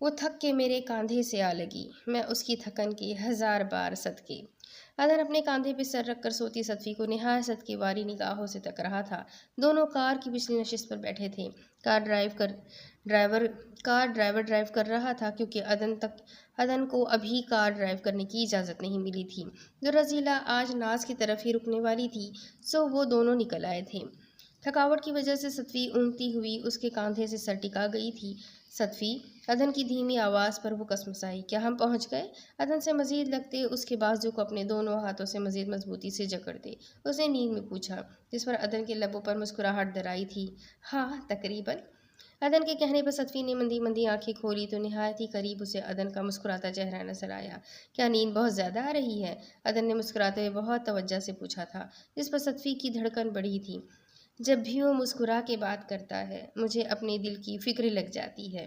وہ تھک کے میرے کاندھے سے آ لگی، میں اس کی تھکن کی 1000 بار صدقے۔ ادن اپنے کاندھے پہ سر رکھ کر سوتی صدفی کو نہایت صدقے واری نگاہوں سے تک رہا تھا۔ دونوں کار کی پچھلی نشست پر بیٹھے تھے۔ کار ڈرائیور ڈرائیو کر رہا تھا کیونکہ ادن کو ابھی کار ڈرائیو کرنے کی اجازت نہیں ملی تھی۔ جو رزیلہ آج ناز کی طرف ہی رکنے والی تھی، سو وہ دونوں نکل آئے تھے۔ تھکاوٹ کی وجہ سے صدفی اونگتی ہوئی اس کے کاندھے سے سر ٹکا گئی تھی۔ صدفی، ادن کی دھیمی آواز پر وہ کسمسائی، کیا ہم پہنچ گئے؟ ادن سے مزید لگتے اس کے بازو کو اپنے دونوں ہاتھوں سے مزید مضبوطی سے جکڑتے اس نے نیند میں پوچھا، جس پر ادن کے لبوں پر مسکراہٹ درائی تھی۔ ہاں، تقریباً۔ ادن کے کہنے پر صدفی نے مندی مندی آنکھیں کھولی تو نہایت ہی قریب اسے ادن کا مسکراتا چہرہ نظر آیا۔ کیا نیند بہت زیادہ آ رہی ہے؟ ادن نے مسکراتے ہوئے بہت توجہ سے پوچھا تھا، جس پر صدفی کی دھڑکن بڑھی تھی۔ جب بھی وہ مسکرا کے بات کرتا ہے، مجھے اپنے دل کی فکر لگ جاتی ہے۔